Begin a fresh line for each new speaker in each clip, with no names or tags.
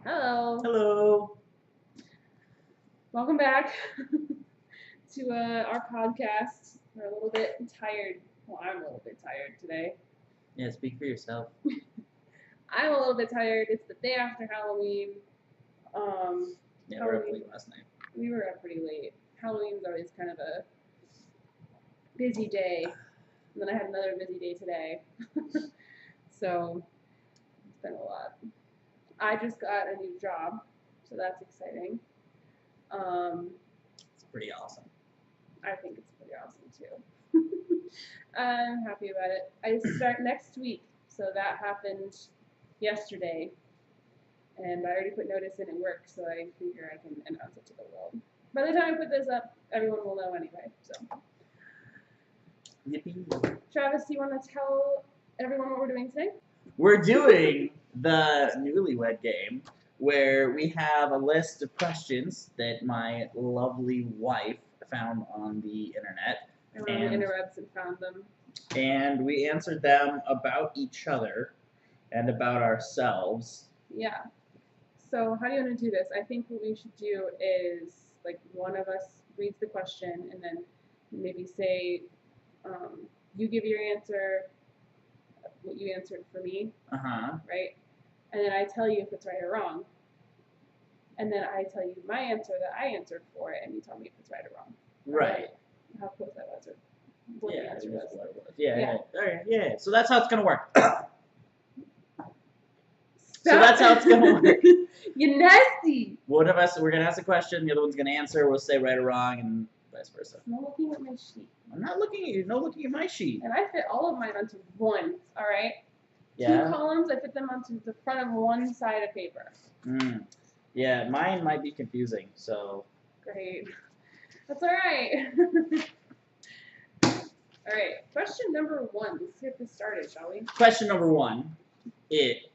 Hello.
Hello.
Welcome back to our podcast. We're a little bit tired. Well, I'm a little bit tired today.
Yeah, speak for yourself.
I'm a little bit tired. It's the day after Halloween.
Yeah, we were up late last night.
We were up pretty late. Halloween's always kind of a busy day. And then I had another busy day today. So it's been a lot. I just got a new job, so that's exciting.
It's pretty awesome.
I think it's pretty awesome too. I'm happy about it. I start next week, so that happened yesterday, and I already put notice in at work, so I figure I can announce it to the world. By the time I put this up, everyone will know anyway. So,
Yippee.
Travis, do you want to tell everyone what we're doing today?
We're doing the Newlywed Game, where we have a list of questions that my lovely wife found on the internet.
I went on the interwebs and found them.
And we answered them about each other and about ourselves.
Yeah. So how do you want to do this? I think what we should do is, like, one of us reads the question and then maybe say, you give your answer, what you answered for me, right? And then I tell you if it's right or wrong. And then I tell you my answer that I answered for it, and you tell me if it's right or wrong.
Right.
How close that was, or what the answer was.
Yeah. All right. Yeah. So that's how it's gonna work.
So
that's how it's gonna work.
You're nasty.
One of us, we're gonna ask a question, the other one's gonna answer. We'll say right or wrong, and vice versa.
I'm not looking at my sheet.
I'm not looking at you. No looking at my sheet.
And I fit all of mine onto one. All right.
Yeah.
2 columns. I fit them onto the front of one side of paper.
Yeah, mine might be confusing. So.
Great. That's all right. All right. Question number 1. Let's get this started, shall we?
Question number 1.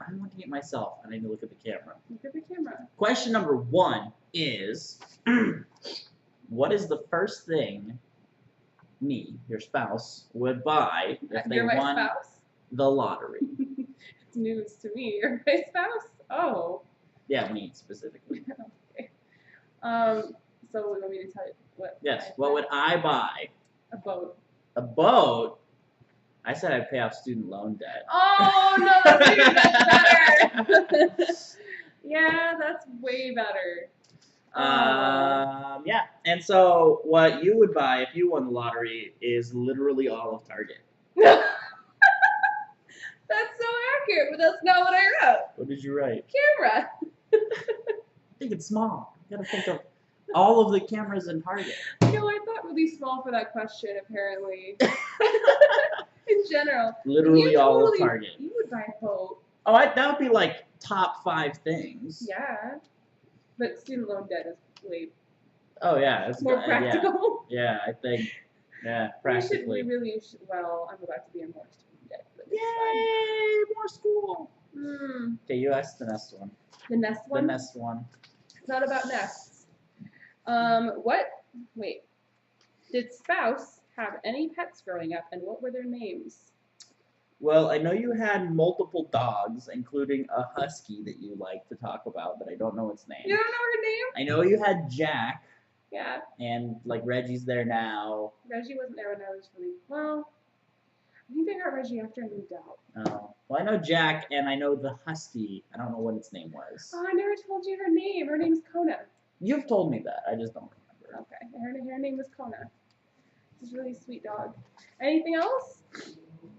I'm looking at myself. I need to look at the camera.
Look at the camera.
Question number 1 is, what is the first thing me, your spouse, would buy if they
You're my
won
spouse?
the lottery?
It's news to me. You're my spouse? Oh.
Yeah, me specifically.
Okay. So you want me to tell you what?
Yes. What would I buy?
A boat.
A boat? I said I'd pay off student loan debt.
Oh no, that's even better. Yeah, that's way better.
Yeah. And so what you would buy if you won the lottery is literally all of Target.
That's so accurate, but that's not what I wrote.
What did you write?
Camera.
I think it's small. You gotta think of all of the cameras in Target.
No, I thought really small for that question, apparently. In general.
Literally all of Target.
You would buy a boat.
Oh, that would be like top 5 things.
Yeah. But student loan debt is way
Oh, yeah. It's
more practical.
Yeah, I think. Yeah, practically.
We really should. Well, I'm about to be in more student debt. But
Yay! More school. Okay, you asked the next one.
The nest one?
The nest one.
It's not about nests. Wait. Did spouse have any pets growing up, and what were their names?
Well, I know you had multiple dogs, including a husky that you like to talk about, but I don't know its name.
You don't know her name?
I know you had Jack.
Yeah.
And, like, Reggie's there now.
Reggie wasn't there when I was really... Well, I think I got Reggie after I moved out.
Oh. Well, I know Jack, and I know the husky. I don't know what its name was.
Oh, I never told you her name. Her name's Kona.
You've told me that. I just don't remember.
Okay. Her name was Kona. She's a really sweet dog. Anything else?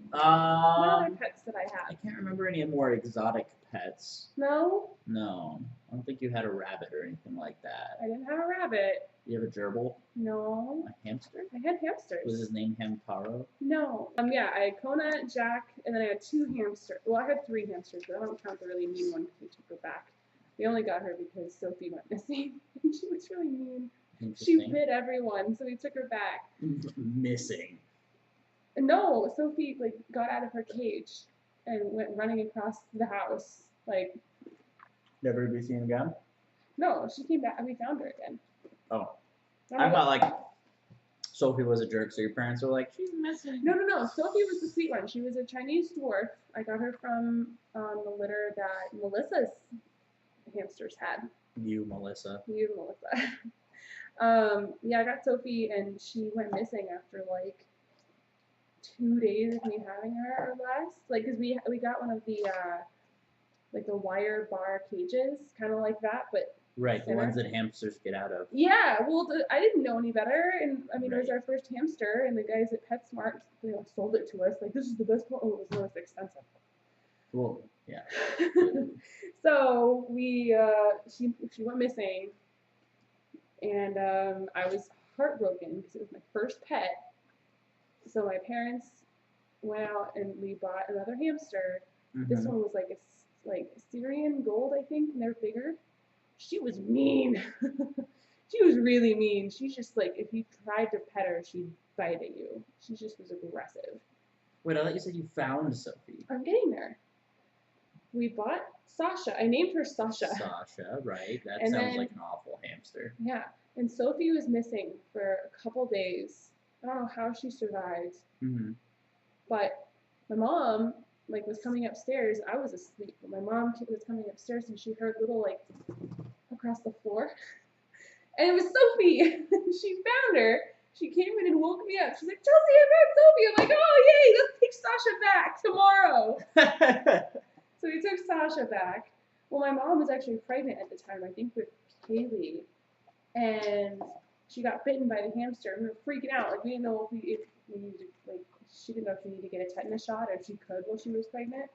What other pets did I have?
I can't remember any more exotic pets.
No?
No. I don't think you had a rabbit or anything like that.
I didn't have a rabbit.
You have a gerbil?
No.
A hamster?
I had hamsters.
Was his name Hamtaro?
No. Yeah, I had Kona, Jack, and then I had 2 hamsters. Well, I had 3 hamsters, but I don't count the really mean one because we took her back. We only got her because Sophie went missing, and she was really mean. She bit everyone, so we took her back.
Missing.
No, Sophie got out of her cage and went running across the house.
Never to be seen again?
No, she came back and we found her again.
Oh. I thought Sophie was a jerk, so your parents were like, she's missing.
No. Sophie was the sweet one. She was a Chinese dwarf. I got her from the litter that Melissa's hamster hamsters had.
You, Melissa.
You, Melissa. Yeah, I got Sophie, and she went missing after like 2 days of me having her or less. Like, cause we got one of the like the wire bar cages, kind of like that, but
Right, the
thinner.
ones that hamsters get out of.
Yeah, well, I didn't know any better, and I mean, it was
Right.
our first hamster, and the guys at PetSmart, they sold it to us like, this is the best one. Oh, it was the most expensive.
Well, yeah.
So she went missing, and I was heartbroken because it was my first pet. So my parents went out and we bought another hamster. This one was like like Syrian gold, I think, and they're bigger. She was mean. She was really mean. She's just like, if you tried to pet her, she'd bite at you. She just was aggressive.
Wait, I thought you said you found Sophie.
I'm getting there. We bought Sasha. I named her Sasha.
Sasha, right. That
And
sounds
then-
like an awful hamster.
Yeah. And Sophie was missing for a couple days. I don't know how she survived,
Mm-hmm.
but my mom was coming upstairs. I was asleep. But my mom was coming upstairs and she heard little across the floor. And it was Sophie. She found her. She came in and woke me up. She's like, Chelsie, I found Sophie. I'm like, oh, yay, let's take Sasha back tomorrow. So we took Sasha back. Well, my mom was actually pregnant at the time, I think with Kaylee. And she got bitten by the hamster. And we were freaking out. Like, we didn't know if we needed she didn't know if she needed to get a tetanus shot or if she could while she was pregnant.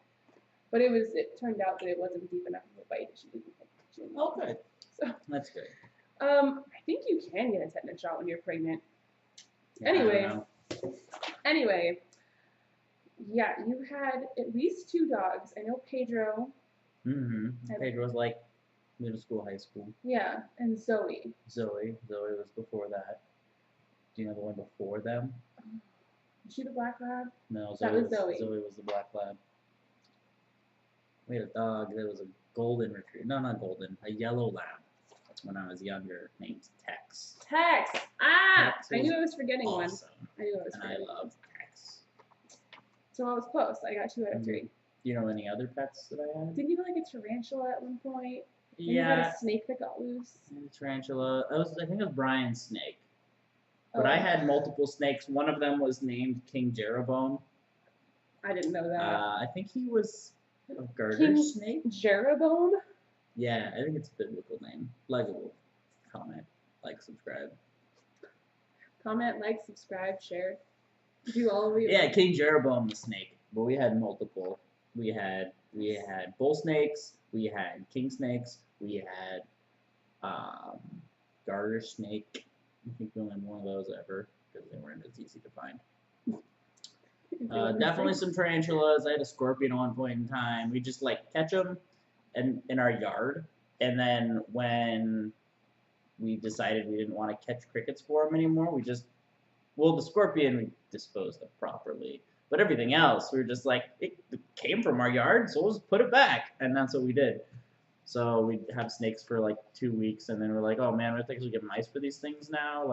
But it turned out that it wasn't deep enough of a bite. She didn't
Oh, good.
So,
That's good.
I think you can get a tetanus shot when you're pregnant.
Yeah, I don't
Anyway, yeah, you had at least 2 dogs. I know Pedro.
know. Mm-hmm. Pedro's like middle school, high school.
Yeah, and Zoe.
Zoe was before that. Do you know the one before them?
Was she the black lab?
No,
That was Zoe.
Zoe was the black lab. We had a dog that was a golden retriever. No, not golden. A yellow lab. When I was younger, named Tex.
Tex. Ah,
Tex
I knew I was forgetting
awesome.
one. I knew I was
And I
forgetting.
loved Tex.
So I was close. I got 2 out of 3.
Do you know any other pets that I had?
Didn't you have a tarantula at one point? And you had
Yeah,
a snake that got loose.
tarantula. I think it was Brian's snake. But
Oh,
I had multiple snakes. One of them was named King Jeroboam.
I didn't know that.
I think he was a garter
King
snake.
Jeroboam?
Yeah, I think it's a biblical name. Likable. Comment, like, subscribe.
Comment, like, subscribe, share. Do all of you.
Yeah, King Jeroboam the snake. But we had multiple. We had bull snakes. We had king snakes. We had garter snake. I think we only had one of those ever because they weren't as easy to find. Definitely some tarantulas. I had a scorpion at one point in time. We just catch them in our yard, and then when we decided we didn't want to catch crickets for them anymore, the scorpion we disposed of properly, but everything else we were just like, it came from our yard, so we'll just put it back, and that's what we did. So we'd have snakes for 2 weeks, and then we're like, oh man, we have to actually get mice for these things now.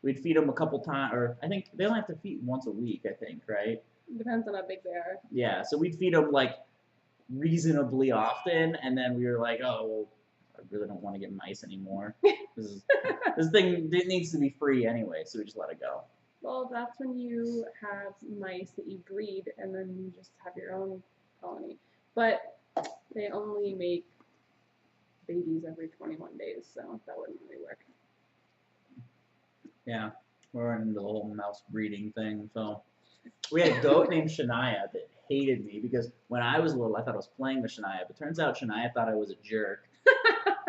We'd feed them a couple times, or I think they only have to feed once a week, I think, right?
Depends on how big they are.
Yeah, so we'd feed them reasonably often, and then we were like, oh, well, I really don't want to get mice anymore. This thing needs to be free anyway, so we just let it go.
Well, that's when you have mice that you breed, and then you just have your own colony. But they only make babies every 21 days, so that wouldn't really work.
Yeah, we're into the whole mouse breeding thing. So we had a goat named Shania that hated me because when I was little, I thought I was playing with Shania, but turns out Shania thought I was a jerk.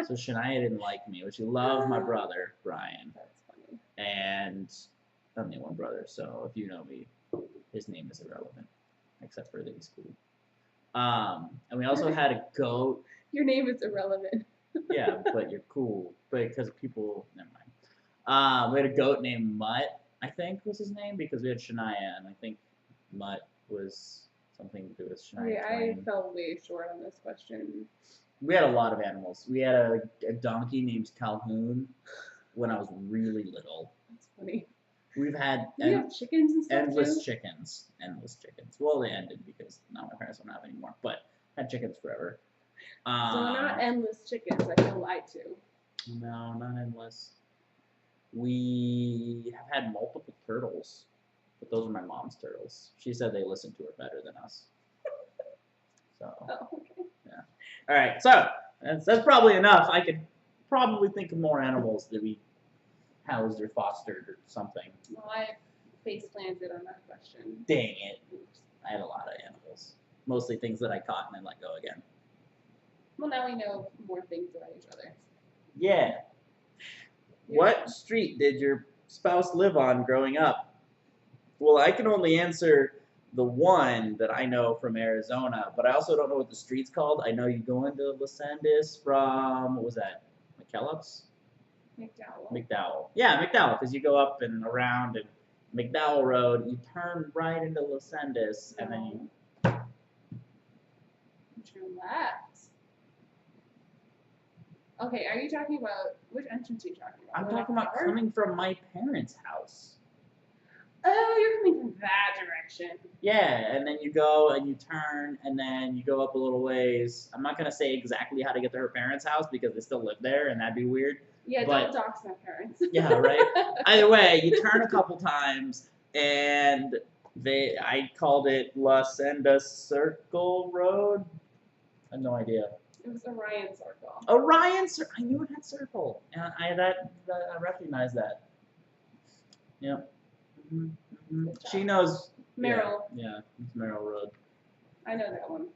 So Shania didn't like me, but she loved my brother, Brian.
That's funny.
And I only one brother, so if you know me, his name is irrelevant, except for that he's cool. And we also had a goat.
Your name is irrelevant.
Yeah, but you're cool. But because people, never mind. We had a goat named Mutt, I think was his name, because we had Shania, and I think Mutt was something to do with Shania
Okay, I
Twain.
fell way short on this question.
We had a lot of animals. We had a donkey named Calhoun when I was really little.
That's funny.
We've had
Do you have chickens and stuff
endless
too?
chickens. Endless chickens. Well, they ended because now my parents don't have any more, but had chickens forever.
So not endless chickens. I feel lied to.
No, not endless. We have had multiple turtles, but those are my mom's turtles. She said they listen to her better than us. So.
Oh, okay.
Yeah. All right. So that's probably enough. I could probably think of more animals that we housed or fostered or something.
Well, I face planted on that question.
Dang it. I had a lot of animals. Mostly things that I caught and then let go again.
Well, now we know more things about each other.
Yeah. What street did your spouse live on growing up? Well, I can only answer the one that I know from Arizona, but I also don't know what the street's called. I know you go into Los Andes from, what was that, McKellips? McDowell. Yeah, McDowell, because you go up and around and McDowell Road, you turn right into Los Andes, and then you
turn left. Okay, are you talking about, which entrance are you talking about?
I'm talking about coming from my parents' house.
Oh, you're coming from that direction.
Yeah, and then you go and you turn and then you go up a little ways. I'm not going to say exactly how to get to her parents' house because they still live there and that'd be weird.
Yeah,
but,
don't dox my parents.
Yeah, right? Either way, you turn a couple times and I called it Los Andes Circle Road. I have no idea.
It was Orion Circle.
Orion Circle. I knew it had circle. And I recognize that. Yeah. She knows.
Merrill.
Yeah, it's Merrill Road.
I know that one.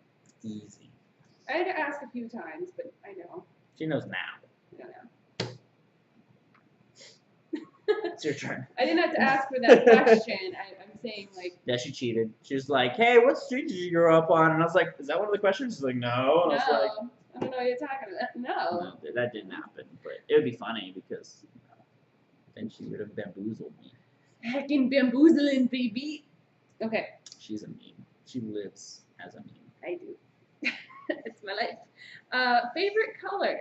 Easy.
I had to ask a few times, but I know.
She knows now.
I know.
It's your turn.
I didn't have to ask for that question. I'm saying, like...
Yeah, she cheated. She was like, hey, what street did you grow up on? And I was like, is that one of the questions? She's like, no. And
no.
I was like,
I don't know what you're talking about. No.
That didn't happen. But it would be funny because then she would have bamboozled me.
Heckin' bamboozling, baby. Okay.
She's a meme. She lives as a meme.
I do. It's my life. Favorite color?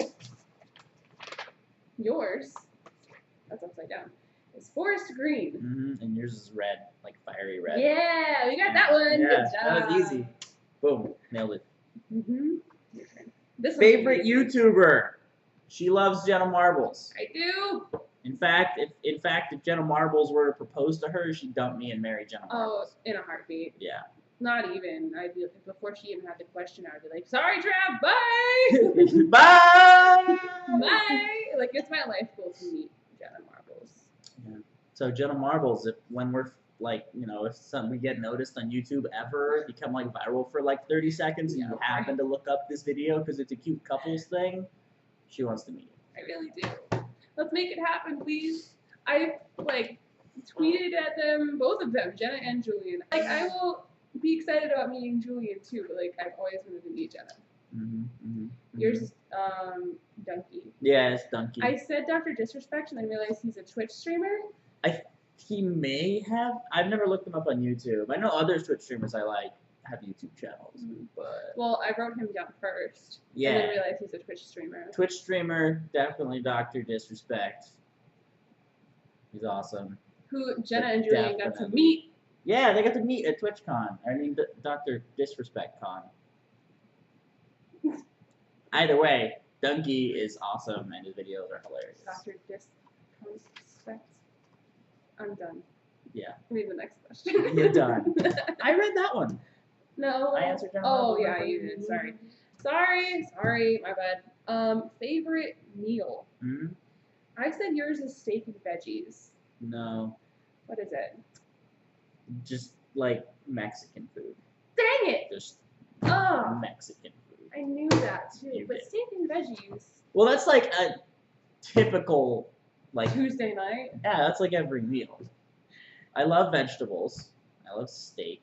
Yours. That's upside down. It's forest green.
And yours is red, like fiery red.
Yeah, we got that one.
Yeah,
good job.
That was easy. Boom, nailed it.
Your turn. This
Favorite YouTuber? She loves Jenna Marbles.
I do.
In fact, if Jenna Marbles were to propose to her, she'd dump me and marry Jenna Marbles.
Oh, in a heartbeat.
Yeah.
Not even. Before she even had the question, I would be like, "Sorry, Trav, bye."
Bye.
Bye. Like it's my life goal to meet Jenna Marbles.
Yeah. So Jenna Marbles, when we're like, if we get noticed on YouTube ever, become like viral for like 30 seconds, and you happen to look up this video because it's a cute couples thing, she wants to meet you.
I really do. Let's make it happen, please. I tweeted at them, both of them, Jenna and Julian. Like I will be excited about meeting Julian too, but like I've always wanted to meet Jenna. Yours is Donkey.
Yeah, it's Donkey.
I said Dr. Disrespect and then realized he's a Twitch streamer.
He may have. I've never looked him up on YouTube. I know other Twitch streamers I like have YouTube channels, but
well, I wrote him down first.
Yeah.
And then realized he's a Twitch streamer.
Twitch streamer, definitely Dr. Disrespect. He's awesome.
Who Jenna and Julian got to meet.
Yeah, they got to meet at TwitchCon. I mean, Dr. Disrespect Con. Either way, Donkey is awesome and his videos are hilarious.
Dr. Disrespect. I'm done.
Yeah.
Read the next question.
You're done. I read that one.
No.
I answered Jenna.
Oh, yeah, you did. Sorry, my bad. Favorite meal? I said yours is steak and veggies.
No.
What is it?
Just like Mexican food.
Dang it!
Just
Oh,
Mexican food.
I knew that too.
You
But
did.
steak and veggies.
Well, that's like a typical, like
Tuesday night?
Yeah, that's like every meal. I love vegetables. I love steak.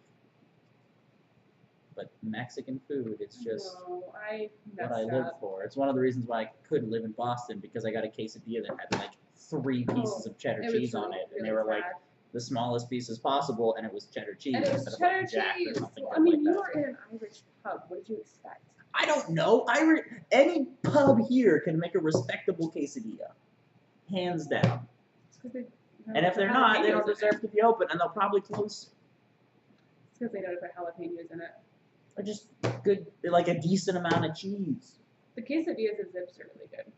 But Mexican food, it's just
No, I
what
messed
I live
up.
for. It's one of the reasons why I couldn't live in Boston because I got a quesadilla that had like 3 pieces of cheddar cheese on it, and they were like the smallest pieces possible, and it was cheddar cheese
and it was
instead of
cheddar
like Jack or
cheese.
something
Well,
good
I mean,
like
you
that.
were in an Irish pub. What did you expect?
I don't know. Any pub here can make a respectable quesadilla, hands down.
It's 'cause they
And if they're not, they don't deserve to be open, and they'll probably close.
It's because they don't put jalapenos in it.
Or just good, like a decent amount of cheese.
The quesadillas and zips are really good.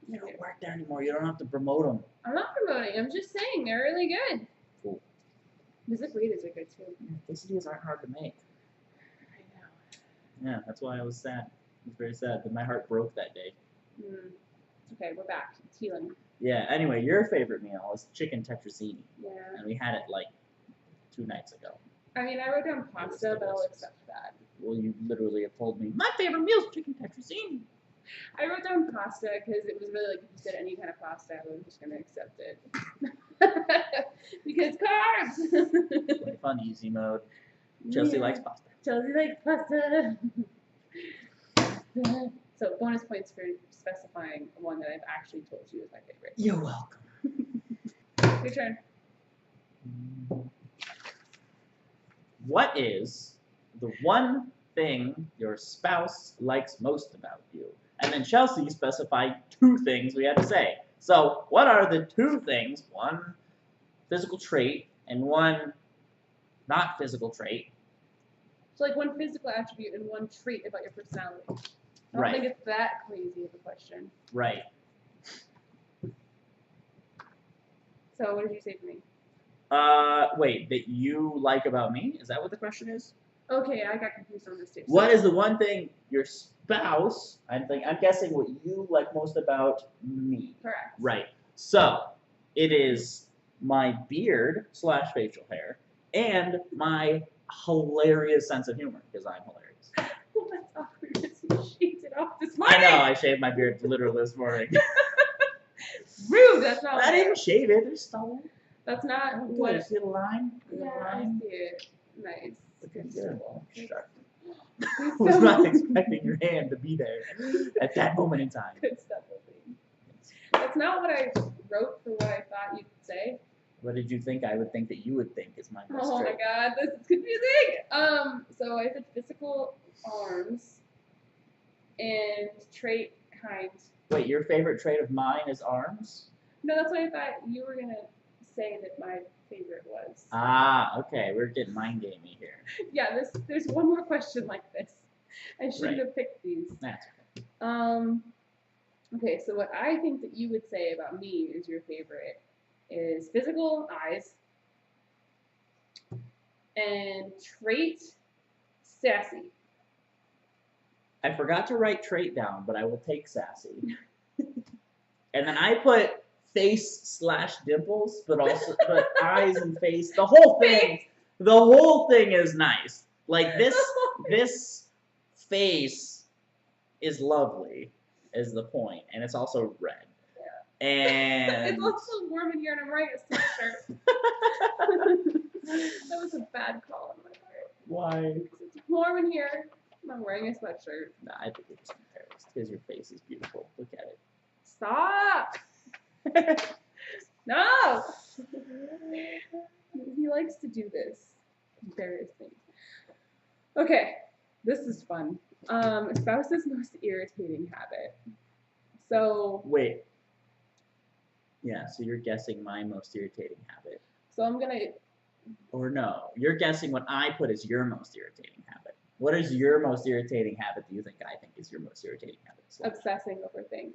You don't work there anymore. You don't have to promote them.
I'm not promoting. I'm just saying they're really good.
Cool.
The ziplitas are good too.
Yeah, quesadillas aren't hard to make.
I know.
Yeah, that's why I was sad. I was very sad, but my heart broke that day.
Okay, we're back. It's healing.
Yeah, anyway, your favorite meal is chicken tetrazzini.
Yeah.
And we had it like 2 nights ago.
I mean, I wrote down pasta, but I'll accept that.
Well, you literally have told me, my favorite meal is chicken tetrazzini.
I wrote down pasta because it was really like if you said any kind of pasta, I was just going to accept it. Because carbs!
Like fun, easy mode. Chelsie likes pasta.
Chelsie likes pasta. So bonus points for specifying one that I've actually told you is my favorite.
You're welcome.
Your turn.
What is the one thing your spouse likes most about you? And then Chelsie specified 2 things we had to say. So, what are the 2 things, one physical trait and one not physical trait?
So like one physical attribute and one trait about your personality. I don't
Right.
think it's that crazy of a question.
Right.
So what did you say to me?
Wait, that you like about me? Is that what the question is?
Okay, I got confused on this too.
What is the one thing your spouse, I'm guessing what you like most about me.
Correct.
Right. So, it is my beard / facial hair and my hilarious sense of humor, because I'm hilarious.
Well, that's awkward because you shaved it off this morning.
I know, I shaved my beard literally this morning.
Rude, that's not
I didn't even shave it, there's stubble.
That's not
Oh,
what.
good. See the line?
Yeah, I see it. Nice.
Good.
Stubble.
Sure. I was not expecting your hand to be there at that moment in time.
Good stubble thing. That's not what I wrote for what I thought you'd say.
What did you think I would think that you would think is my best
Oh my
trait?
god, this is confusing. So I said physical arms and trait kind.
Wait, your favorite trait of mine is arms?
No, that's what I thought you were gonna say that my favorite was.
Ah, okay, we're getting mind gamey here.
Yeah, there's one more question like this. I shouldn't
Right.
have picked these.
That's okay.
Okay, so what I think that you would say about me is your favorite is physical eyes and trait sassy.
I forgot to write trait down, but I will take sassy. And then I put face / dimples, but also but eyes and face. The whole thing is nice. Like this face is lovely, is the point, and it's also red.
Yeah.
And
It's also warm in here, and I'm wearing a sweatshirt. That was a bad call on my part.
why?
It's warm in here. I'm wearing a sweatshirt.
Nah, I think it's embarrassed because your face is beautiful. Look at
Stop!
it.
No! He likes to do this. Various things. Okay, this is fun. Spouse's most irritating habit. So
Wait. Yeah, so you're guessing my most irritating habit.
I'm gonna.
Or no, you're guessing what I put as your most irritating habit. What is your most irritating habit that you think I think is your most irritating habit?
Obsessing over things.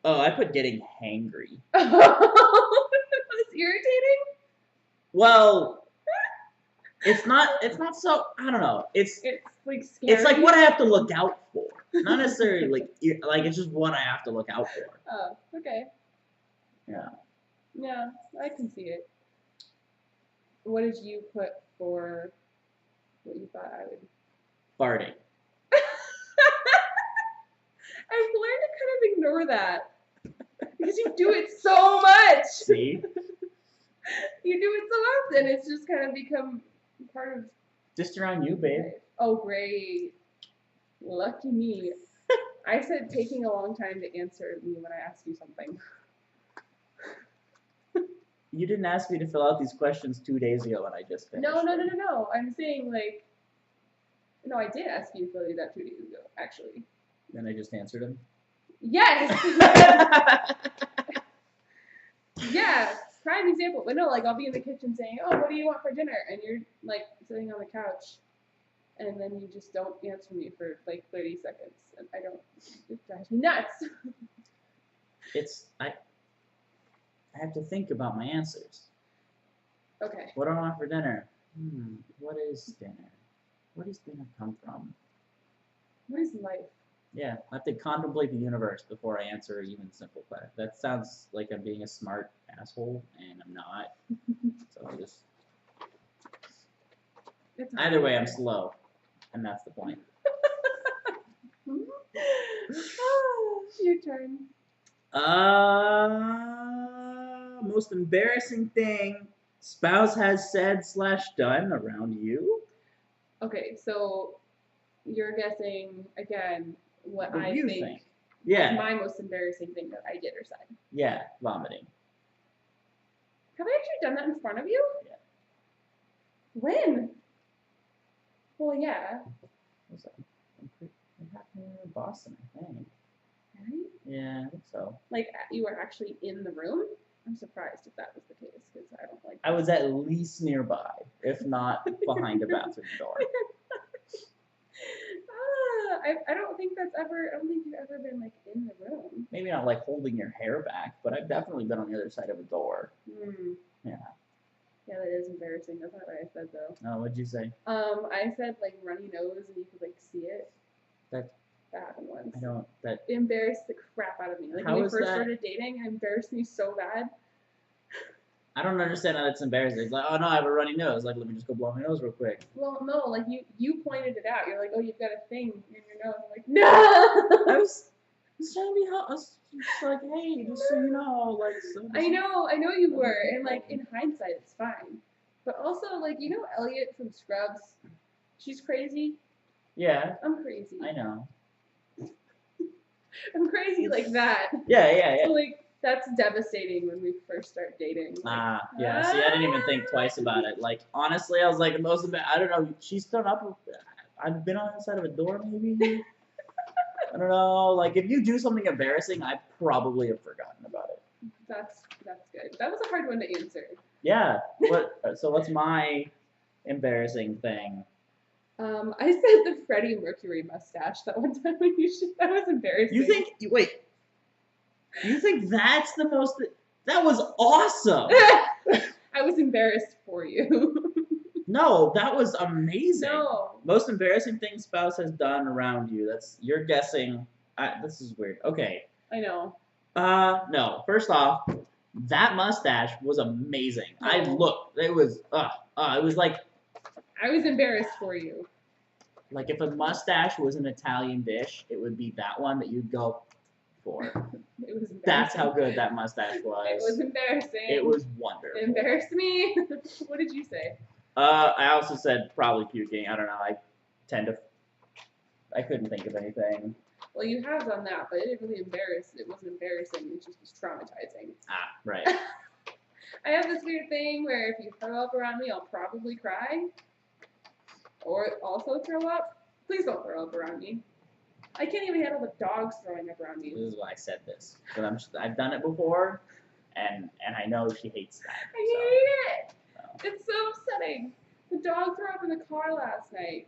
Oh, I put getting hangry.
That's irritating?
Well, it's not so, I don't know. It's
like scary.
like what I have to look out for. Not necessarily like it's just what I have to look out for.
Oh, okay.
Yeah.
Yeah, I can see it. What did you put for what you thought I would?
Farting.
I've learned to kind of ignore that. Because you do it so much.
See?
You do it so often. It's just kind of become part of.
Just around you, babe.
Oh, great. Lucky me. I said taking a long time to answer me when I asked you something.
You didn't ask me to fill out these questions 2 days ago and I just finished.
No. I'm saying, like. No, I did ask you to fill these out 2 days ago, actually.
Then I just answered them.
Yes! Yeah, prime example. But no, like, I'll be in the kitchen saying, oh, what do you want for dinner? And you're, like, sitting on the couch and then you just don't answer me for like 30 seconds, and it drives me nuts.
I have to think about my answers.
Okay.
What do I want for dinner? What is dinner? Where does dinner come from?
What is life?
Yeah, I have to contemplate the universe before I answer even simple question. That sounds like I'm being a smart asshole, and I'm not. So I'll just. Either way, I'm slow, and that's the point.
Your turn.
Most embarrassing thing spouse has said/done around you.
Okay, so you're guessing again what I
you
think is
Yeah.
my most embarrassing thing that I did or said.
Yeah, vomiting.
Have I actually done that in front of you?
Yeah.
When? Well, yeah.
What's that? It happened in Boston, I think.
Right?
Yeah, I think so.
Like you were actually in the room? I'm surprised if that was the case because I don't like.
I was at least nearby, if not behind a bathroom door.
I don't think that's ever. I don't think you've ever been like in the room.
Maybe not like holding your hair back, but I've definitely been on the other side of a door. Yeah.
Yeah, that is embarrassing. That's not what I said though.
Oh, what'd you say?
I said like runny nose and you could like see it.
That
happened once.
I don't. That
it embarrassed the crap out of me. Like when we first started dating, it embarrassed me so bad.
I don't understand how that's embarrassing. It's like, oh no, I have a runny nose. Like, let me just go blow my nose real quick.
Well, no, like you pointed it out. You're like, oh, you've got a thing in your nose. I'm like, no.
I was trying to be just like, hey, just so you know, like. So
I know you were, and like in hindsight, it's fine. But also, like, you know, Elliot from Scrubs, she's crazy.
Yeah.
I'm crazy.
I know.
I'm crazy like that.
Yeah.
So like. That's devastating when we first start dating. Like,
yeah. See, I didn't even think twice about it. Like, honestly, I was like, most of it, I don't know. She stood up. I've been on the side of a door, maybe. I don't know. Like, if you do something embarrassing, I probably have forgotten about it.
That's good. That was a hard one to answer.
Yeah. So what's my embarrassing thing?
I said the Freddie Mercury mustache that one time when that was embarrassing.
You think that's the most? That was awesome.
I was embarrassed for you.
No, that was amazing.
No.
Most embarrassing thing spouse has done around you. You're guessing. This is weird. Okay.
I know.
No. First off, that mustache was amazing. Oh. I looked. It was. It was like.
I was embarrassed for you.
Like if a mustache was an Italian dish, it would be that one that you'd go for.
It was embarrassing.
That's how good that mustache was.
It was embarrassing.
It was wonderful.
It embarrassed me. What did you say?
I also said probably puking. I don't know. I couldn't think of anything.
Well, you have done that, but it didn't really embarrass. It wasn't embarrassing. It just was traumatizing.
Right.
I have this weird thing where if you throw up around me, I'll probably cry. Or also throw up. Please don't throw up around me. I can't even handle the dogs throwing up around me.
This is why I said this. But I've done it before, and I know she hates that.
I hate it. So. It's so upsetting. The dog threw up in the car last night,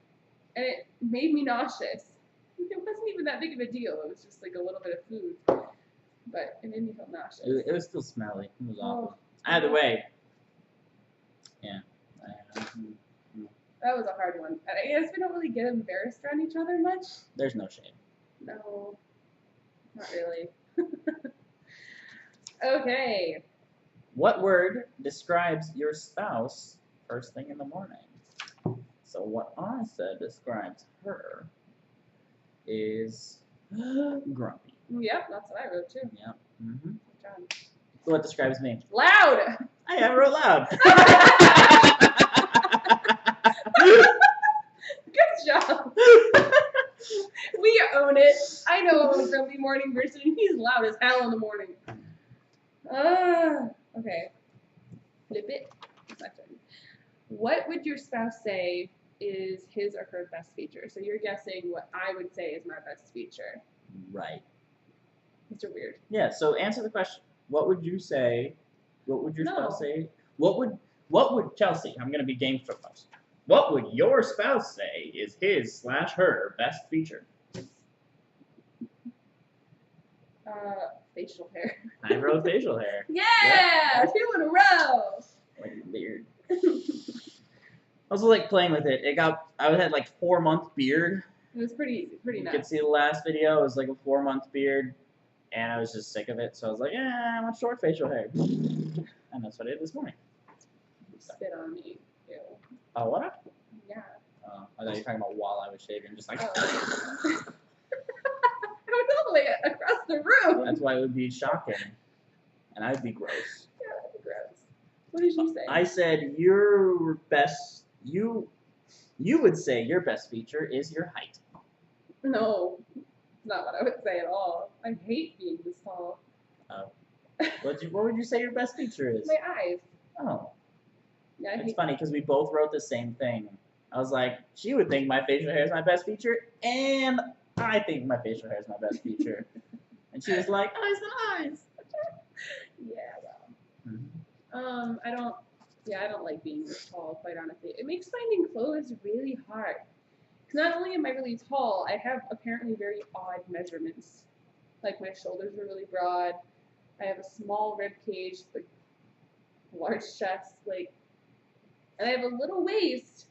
and it made me nauseous. It wasn't even that big of a deal. It was just like a little bit of food, but it made me feel nauseous.
It was still smelly. It was awful. Either way. Yeah.
That was a hard one. I guess we don't really get embarrassed around each other much.
There's no shame.
No, not really. Okay.
What word describes your spouse first thing in the morning? So what I said describes her is grumpy.
Yep, that's what I wrote too.
Yep. Mm-hmm.
Good job.
So what describes me?
Loud!
I wrote loud.
Good job. We own it. I know I'm a grumpy morning person. He's loud as hell in the morning. Okay. Flip it. My turn. What would your spouse say is his or her best feature? So you're guessing what I would say is my best feature.
Right.
These are weird.
Yeah, so answer the question. What would you say? What would your spouse say? What would Chelsie? I'm gonna be game for most. What would your spouse say is his/her best feature?
Facial hair.
I wrote facial hair.
Yeah, 2 in a row.
Like a beard. I also like playing with it. I had like 4-month beard.
It was pretty
You
nice.
could see the last video. It was like a 4-month beard, and I was just sick of it. So I was like, I want short facial hair, and that's what I did this morning.
Spit on me. Ew.
Oh, what?
Yeah.
I thought you were talking about while I was shaving, just like.
Oh. I was all the way across the room.
That's why it would be shocking, and I'd be gross.
Yeah, that'd be gross. What did you say?
I said your best. You would say your best feature is your height.
No, it's not what I would say at all. I hate being this tall.
Oh. What would you say your best feature is?
My eyes.
Oh.
Yeah, I
It's
hate.
funny because we both wrote the same thing. I was like, she would think my facial hair is my best feature, and I think my facial hair is my best feature. And she was like, eyes and eyes.
Yeah, well.
Mm-hmm.
I don't like being this tall, quite honestly. It makes finding clothes really hard. Because not only am I really tall, I have apparently very odd measurements. Like my shoulders are really broad. I have a small rib cage, like large chest, and I have a little waist,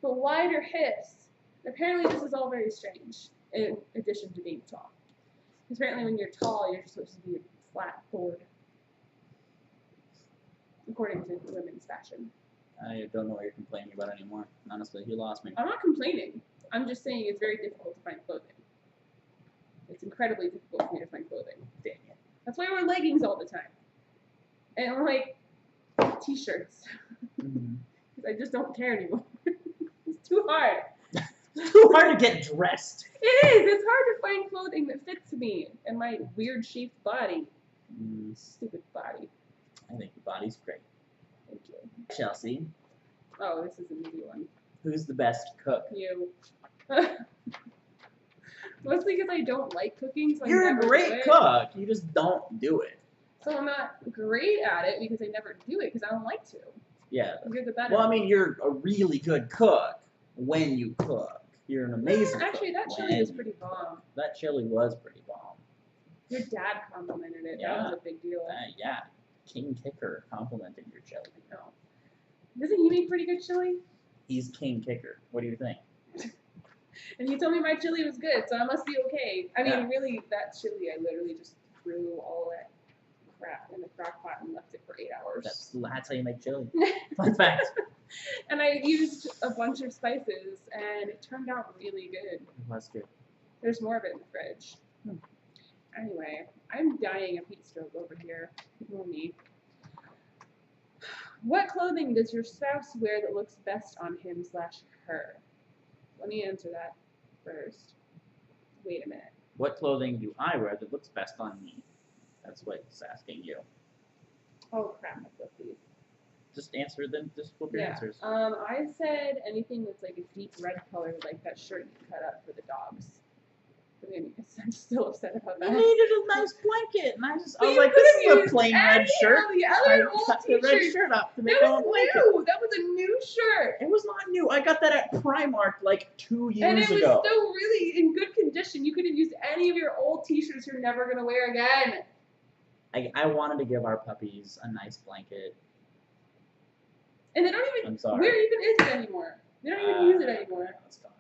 but wider hips. Apparently this is all very strange, in addition to being tall. Because apparently when you're tall, you're supposed to be flat forward. According to women's fashion.
I don't know what you're complaining about anymore. Honestly, you lost me.
I'm not complaining. I'm just saying it's very difficult to find clothing. It's incredibly difficult for me to find clothing.
Dang it.
That's why I wear leggings all the time. And like t-shirts.
Mm-hmm.
Because I just don't care anymore. It's too hard.
It's too hard to get dressed.
It is. It's hard to find clothing that fits me and my weird shaped body. Stupid body.
I think your body's great.
Thank you.
Chelsie,
Oh, this is an easy one.
who's the best cook?
You. Mostly because I don't like cooking, so
You're
I
a
never
great
do it.
cook. You just don't do it.
So I'm not great at it because I never do it because I don't like to.
Yeah.
You're the better.
Well, I mean, you're a really good cook when you cook. You're an amazing
Actually,
cook.
that chili was pretty bomb.
That chili was pretty bomb.
Your dad complimented it.
Yeah.
That was a big deal.
Yeah. King Kicker complimented your chili.
No. Doesn't he make pretty good chili?
He's King Kicker. What do you think?
And he told me my chili was good, so I must be okay. I mean,
Yeah.
really, that chili, I literally just threw all that crap in the crock pot and left it for 8 hours.
That's how you make chili. Fun fact.
And I used a bunch of spices, and it turned out really good.
That's good.
There's more of it in the fridge. Anyway, I'm dying of heat stroke over here. Ignore me. What clothing does your spouse wear that looks best on him/her? Let me answer that first. Wait a minute.
What clothing do I wear that looks best on me? That's what it's asking you.
Oh crap, I flipped these.
Just answer them. Just flip your answers.
I said anything that's like a deep red color, like that shirt you cut up for the dogs. I mean, I'm still upset about
You
that.
needed a nice blanket, and I was
But you
like, this
could've
is a
used
plain
any
red shirt.
of the
I
other old
cut the red
t-shirts.
shirt up to make
That
a
was
blanket.
new. That was a new shirt.
It was not new. I got that at Primark like 2 years
And it was
ago.
still really in good condition. You could have used any of your old t-shirts you're never going to wear again.
I wanted to give our puppies a nice blanket.
And they don't even,
I'm sorry.
where even is it anymore? They don't even use it anymore.
It's gone.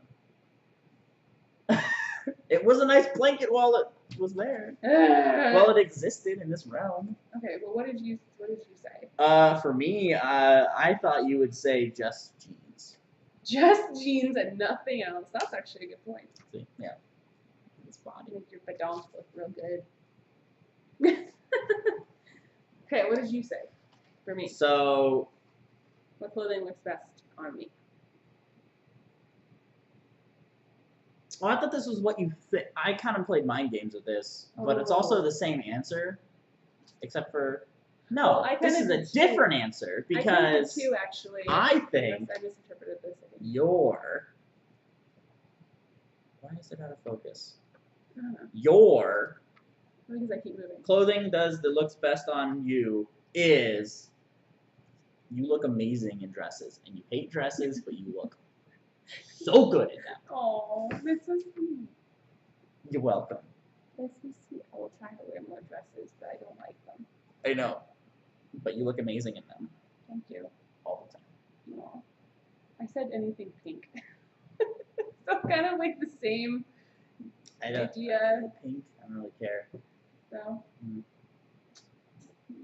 It was a nice blanket while it was there. While it existed in this realm.
Okay, well, what did you say?
For me, I thought you would say just jeans.
Just jeans and nothing else. That's actually a good point.
See? Yeah. This body.
Make your badonk look real good. Okay, what did you say for me?
So,
What clothing looks best on me?
well, I thought this was what you think. I kind of played mind games with this, but it's
Oh.
also the same answer, except for no.
Well, I
this is
kinda
a
did too.
different answer
I
because
think too, actually.
I think
I misinterpreted this. I think.
your. Why is it out of focus?
I don't know.
Your
Because I keep moving.
clothing that looks best on you is You look amazing in dresses, and you hate dresses, but you look so good in them.
Oh, that's so sweet.
You're welcome.
That's so sweet. I will try to wear more dresses, but I don't like them.
I know, but you look amazing in them
Thank you.
all the time.
No. I said anything pink. So kind of like the same idea.
Pink. I don't really care.
So,
Mm.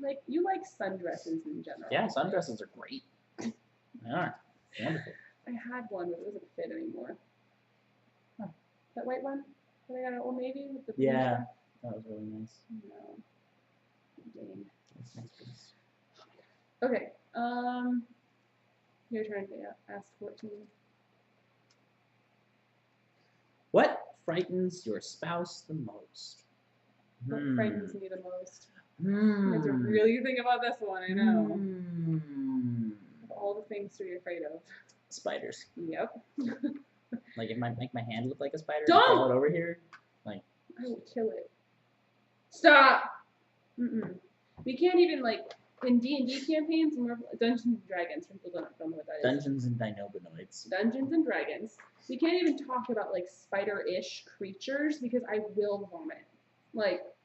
like you like sundresses in general.
Yeah, sundresses are great. They are wonderful.
I had one, but it doesn't fit anymore.
Huh.
That white one that I got at Old Navy with the
Yeah, that was really nice.
No. Dang.
That's a nice piece.
Okay. Your turn to ask 14.
What frightens your spouse the most?
What frightens me the most? I have to
Hmm.
really think about this one. I know.
Hmm.
Of all the things to be afraid of.
Spiders.
Yep.
Like it might make my hand look like a spider.
Don't!
And crawl it over here.
I will kill it. Stop. Mm-mm. We can't even in D&D campaigns. Dungeons and Dragons. For people don't know what that is.
Dungeons and Dinobinoids.
Dungeons and Dragons. We can't even talk about spider-ish creatures because I will vomit.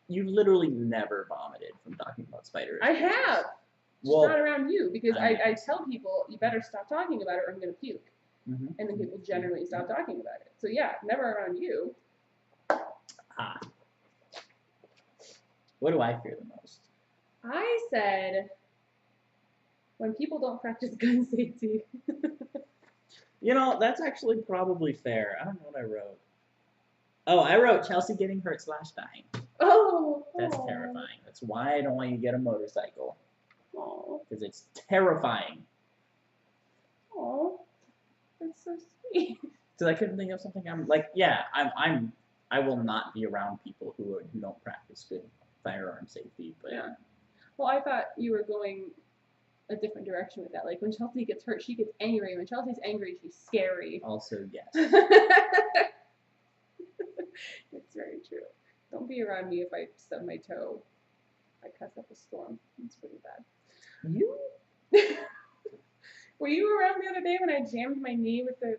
You literally never vomited from talking about spiders.
I have.
Well,
Just not around you because
I
I tell people you better stop talking about it or I'm gonna puke.
Mhm.
And then people generally stop talking about it. So yeah, never around you.
Ah. What do I fear the most?
I said when people don't practice gun safety.
You know, that's actually probably fair. I don't know what I wrote. Oh, I wrote Chelsie getting hurt / dying.
Oh.
That's terrifying. That's why I don't want you to get a motorcycle.
Oh.
Because it's terrifying.
Oh. That's so sweet.
Because I couldn't think of something. I will not be around people who don't practice good firearm safety. But
Yeah. Well, I thought you were going a different direction with that. Like when Chelsie gets hurt, she gets angry. When Chelsea's angry, she's scary.
also, yes.
It's very true. Don't be around me if I stub my toe. I cuss up a storm. It's pretty bad.
You?
Were you around the other day when I jammed my knee with the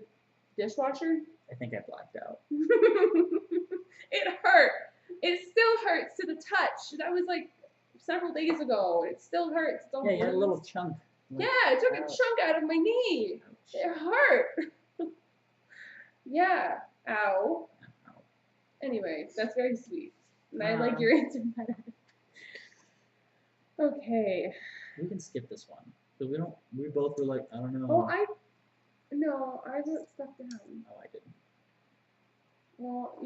dishwasher?
I think I blacked out.
It hurt. It still hurts to the touch. That was several days ago. It still hurts. Don't
Yeah, you had a
bruise.
little chunk.
Yeah, it took a
Ouch.
chunk out of my knee.
Ouch.
It hurt. Yeah. Ow.
Ow.
Anyway, that's very sweet. And I like your answer better. Okay.
We can skip this one. Because we both were like, I don't know.
Well, I wrote stuff down.
Oh, I didn't.
Well, if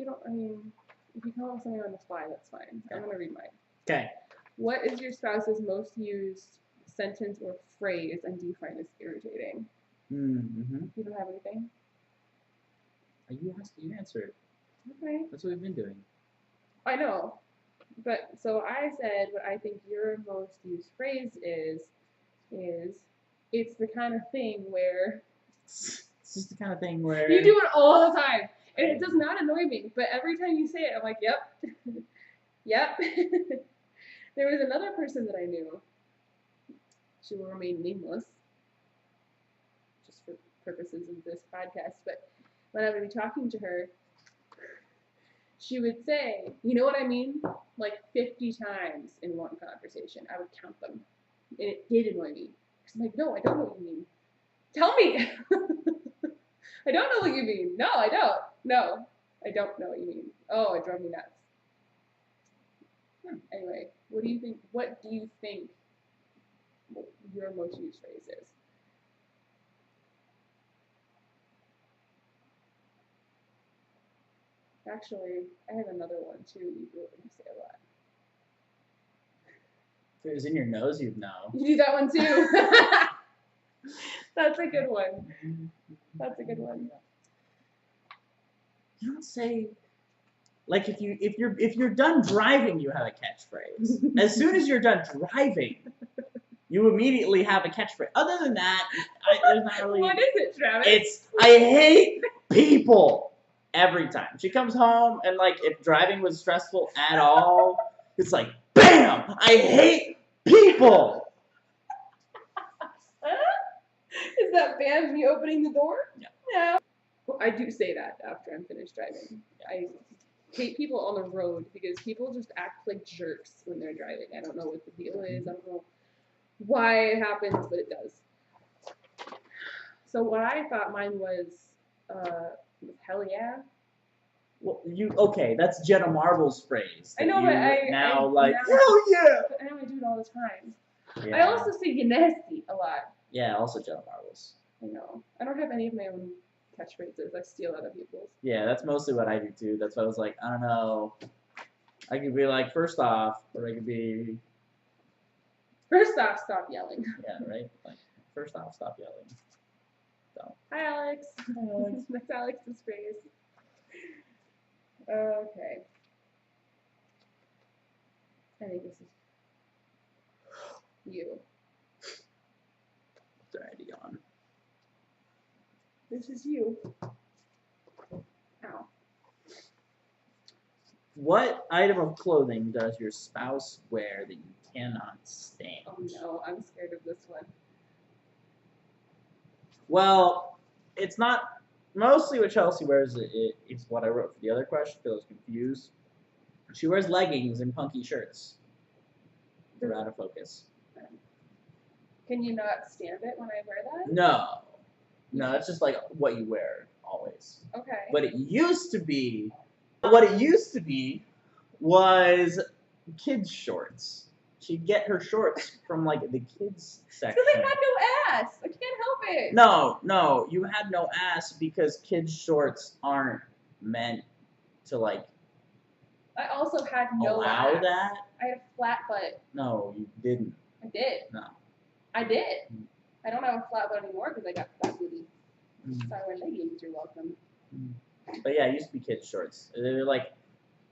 you come up with something on the fly, that's fine. I'm going to read mine.
Okay.
What is your spouse's most used sentence or phrase and do you find this irritating?
Mm-hmm.
You don't have anything?
You answered.
Okay.
That's what we've been doing.
I know. But so I said what I think your most used phrase is it's the kind of thing where
It's just the kind of thing where
you do it all the time. And it does not annoy me, but every time you say it, I'm like, yep. Yep. There was another person that I knew. She will remain nameless, just for purposes of this podcast. But when I would be talking to her, she would say, you know what I mean? 50 times in one conversation. I would count them. And it did annoy me. I'm like, no, I don't know what you mean. Tell me. I don't know what you mean. No, I don't. No, I don't know what you mean. Oh, it drove me nuts. Anyway, what do you think your most used phrase is? Actually, I have another one too. You say a lot.
if it was in your nose, you'd know.
You do that one too. That's a good one. That's a good one.
You don't say if you're done driving, you have a catchphrase. As soon as you're done driving, you immediately have a catchphrase. Other than that, there's not really.
What is it, Travis?
It's I hate people every time. She comes home and if driving was stressful at all, it's like BAM! I hate people.
that band me opening the door?
Yeah.
No. Well, I do say that after I'm finished driving. I hate people on the road because people just act like jerks when they're driving. I don't know what the deal is. I don't know why it happens, but it does. So what I thought mine was hell yeah.
Well, okay? That's Jenna Marbles' phrase.
I know, but hell yeah.
I know
I do it all the time.
Yeah.
I also say nasty a lot.
Yeah, also Jenna Marbles.
I know. I don't have any of my own catchphrases. I steal other people's.
Yeah, that's mostly what I do too. That's why I was like, I don't know. I could be like, first off, or I could be.
First off, stop yelling.
Yeah, right? Like, first off, stop yelling. So.
Hi, Alex.
Hi, Alex.
That's Alex's phrase. Okay. I think this is you.
It's already on.
This is you. Ow.
What item of clothing does your spouse wear that you cannot stand?
Oh no, I'm scared of this one.
Well, it's not mostly what Chelsie wears. It's what I wrote for the other question because I was confused. She wears leggings and punky shirts. They're out of focus.
Can you not stand it when I wear that?
No, it's just like what you wear always.
Okay.
But it used to be, what it used to be was kids' shorts. She'd get her shorts from like the kids section.
Because I had no ass. I can't help it.
No, you had no ass because kids' shorts aren't meant to like
I also had no
allow
ass.
that.
I had a flat butt.
No, you didn't.
I did.
No.
I did. I don't have a flat butt anymore because I got flat booty.
Mm.
So I wear leggings. You're welcome.
But yeah, it used to be kids' shorts. They're like,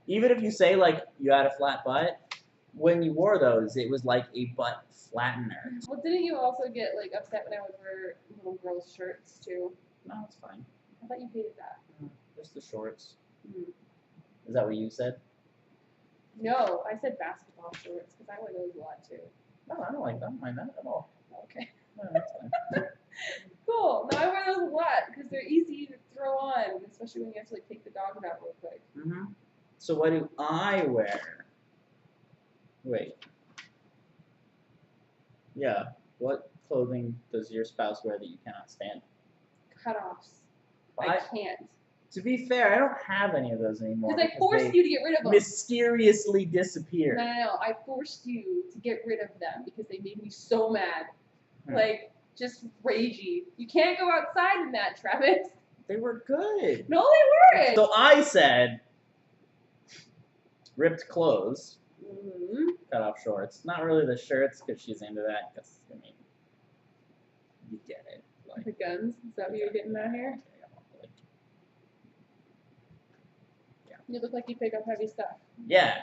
even if you say like you had a flat butt, when you wore those, it was like a butt flattener.
Well, didn't you also get like upset when I would wear little girls' shirts too?
No, it's fine.
I thought you hated that.
Just the shorts.
Mm.
Is that what you said?
No, I said basketball shorts because I wear those a lot too.
No, I don't like that. I don't mind that at all.
Okay.
No, that's fine.
Cool. No, I wear those a lot because they're easy to throw on, especially when you have to like take the dog out real quick.
Mm-hmm. So what do I wear? Wait. Yeah. What clothing does your spouse wear that you cannot stand?
Cutoffs.
Well,
I can't.
To be fair, I don't have any of those anymore.
Because I forced you to get rid of them.
Mysteriously disappeared.
No. I forced you to get rid of them because they made me so mad. Like, just ragey. You can't go outside in that, Travis.
They were good.
No, they weren't.
So I said ripped clothes, cut off shorts. Not really the shirts because she's into that. Because I mean, you get it. Like
the guns. Is that what you're getting at here? You look like you pick up heavy stuff.
Yeah,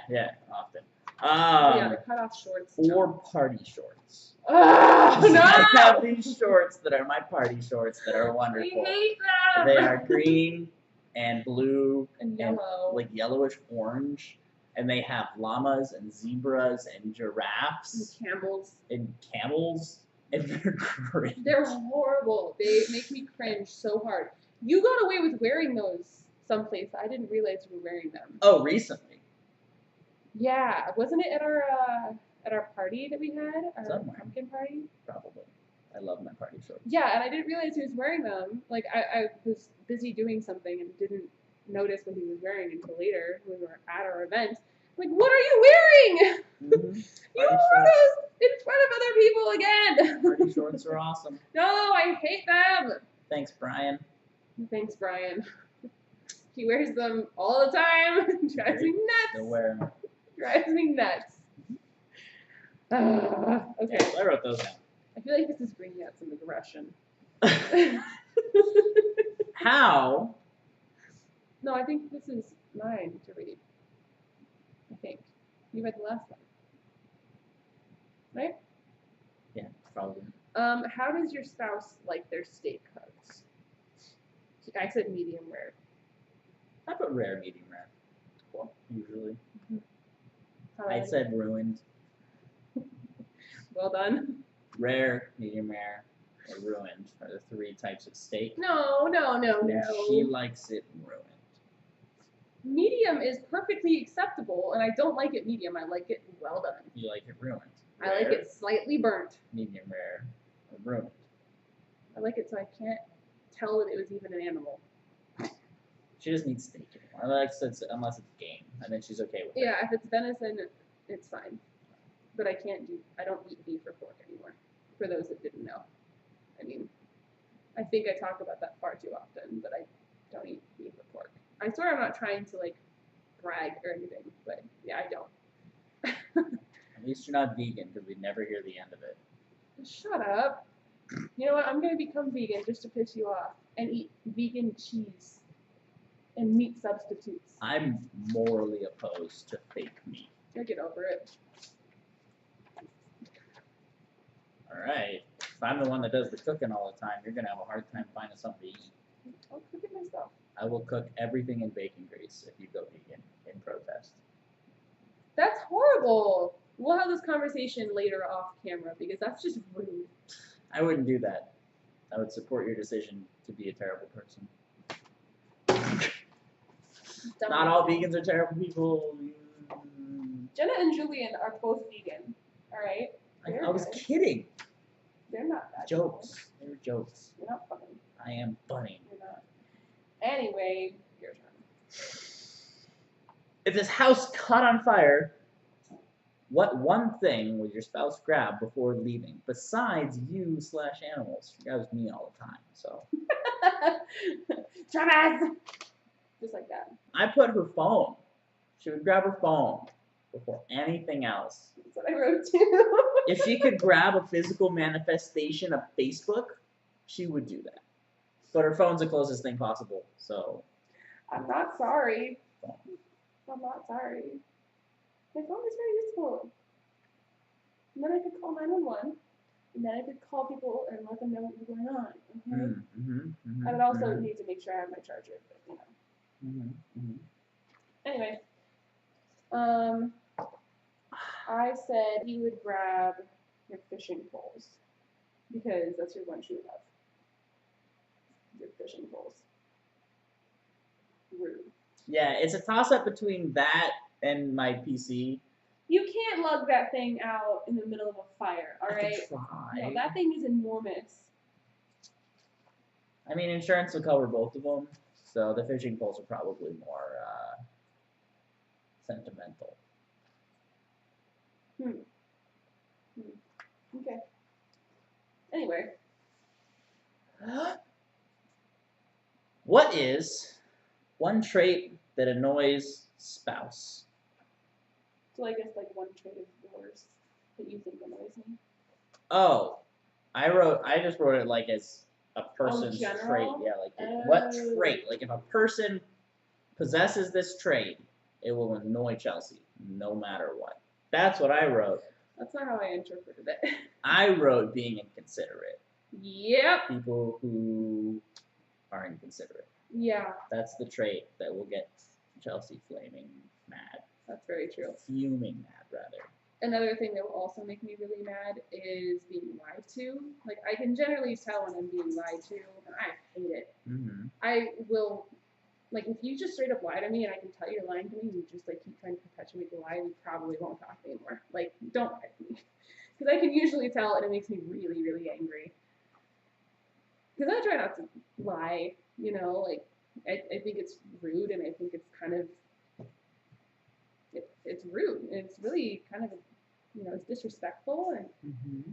often.
Yeah, the cutoff shorts.
Or party shorts.
Oh, no!
I have these shorts that are my party shorts that are wonderful.
I hate them!
They are green and blue
and yellow.
like yellowish orange. And they have llamas and zebras and giraffes.
And camels.
And they're great.
They're horrible. They make me cringe so hard. You got away with wearing those someplace. I didn't realize you were wearing them.
Oh, recently.
Yeah. Wasn't it at our party that we had? Our
Somewhere.
pumpkin party?
Probably. I love my party shorts.
Yeah, and I didn't realize he was wearing them. Like, I was busy doing something and didn't notice what he was wearing until later when we were at our event. I'm like, what are you wearing?
Mm-hmm.
You wore those in front of other people again.
Party shorts are awesome.
No, I hate them.
Thanks, Brian.
Thanks, Brian. He wears them all the time. Drives me
They'll
nuts.
wear them.
Drives me nuts. Okay.
Yeah, so I wrote those down.
I feel like this is bringing out some aggression.
How?
No, I think this is mine to read. I think. You read the last one. Right?
Yeah, probably.
How does your spouse like their steak hugs? I said medium rare.
I put rare, medium rare.
Cool.
Usually.
Mm-hmm.
I said ruined.
Well done.
Rare, medium rare. or ruined are the 3 types of steak.
No.
And she likes it ruined.
Medium is perfectly acceptable, and I don't like it medium. I like it well done.
You like it ruined.
I like it slightly burnt.
Medium rare, or ruined.
I like it so I can't tell that it was even an animal.
She doesn't eat steak anymore, unless it's game, and then she's okay with it.
Yeah, if it's venison, it's fine. But I don't eat beef or pork anymore, for those that didn't know. I mean, I think I talk about that far too often, but I don't eat beef or pork. I swear I'm not trying to, like, brag or anything, but yeah, I don't.
At least you're not vegan, because we never hear the end of it.
Shut up. You know what? I'm going to become vegan just to piss you off and eat vegan cheese and meat substitutes.
I'm morally opposed to fake meat.
I'll get over it.
Alright. If I'm the one that does the cooking all the time, you're going to have a hard time finding something to eat.
I'll cook it myself.
I will cook everything in bacon grease if you go vegan in protest.
That's horrible. We'll have this conversation later off camera because that's just rude.
I wouldn't do that. I would support your decision to be a terrible person. Not all vegans are terrible people.
Jenna and Julian are both vegan. All right.
I was kidding.
They're not bad.
Jokes. They're jokes.
You're not funny.
I am funny.
You're not. Anyway, your turn.
If this house caught on fire, what one thing would your spouse grab before leaving besides you/animals? She grabs me all the time, so.
Travis! Just like that.
I put her phone. She would grab her phone before anything else.
That's what I wrote too.
If she could grab a physical manifestation of Facebook, she would do that. But her phone's the closest thing possible, so.
I'm not sorry. I'm not sorry. My phone is very useful. And then I could call 911. And then I could call people and let them know what was going on. Okay? I would also need to make sure I have my charger, but you know. Anyway. I said he would grab your fishing poles. Because that's your one true love. Your fishing poles. Rude.
Yeah, it's a toss-up between that and my PC.
You can't lug that thing out in the middle of a fire, all right?
I can try.
No, that thing is enormous.
I mean, insurance will cover both of them, so the fishing poles are probably more sentimental.
Okay. Anyway.
What is one trait that annoys spouse?
So I guess like one trait of yours that you think annoys me.
Oh, I just wrote it like as a person's trait.
general?
Yeah, like what trait? Like if a person possesses this trait, it will annoy Chelsie no matter what. That's what I wrote.
That's not how I interpreted it.
I wrote being inconsiderate.
Yep.
People who are inconsiderate.
Yeah,
That's the trait that will get Chelsie flaming mad.
that's very true.
Fuming mad, rather.
Another thing that will also make me really mad is being lied to. Like, I can generally tell when I'm being lied to, and I hate it. I will, like, if you just straight up lie to me and I can tell you're lying to me and you just, like, keep trying to perpetuate the lie, we probably won't talk anymore. Like, don't lie to me. Because I can usually tell, and it makes me really, really angry. Because I try not to lie, you know, like, I think it's rude, and I think it's kind of, it's rude, and it's really kind of, you know, it's disrespectful, and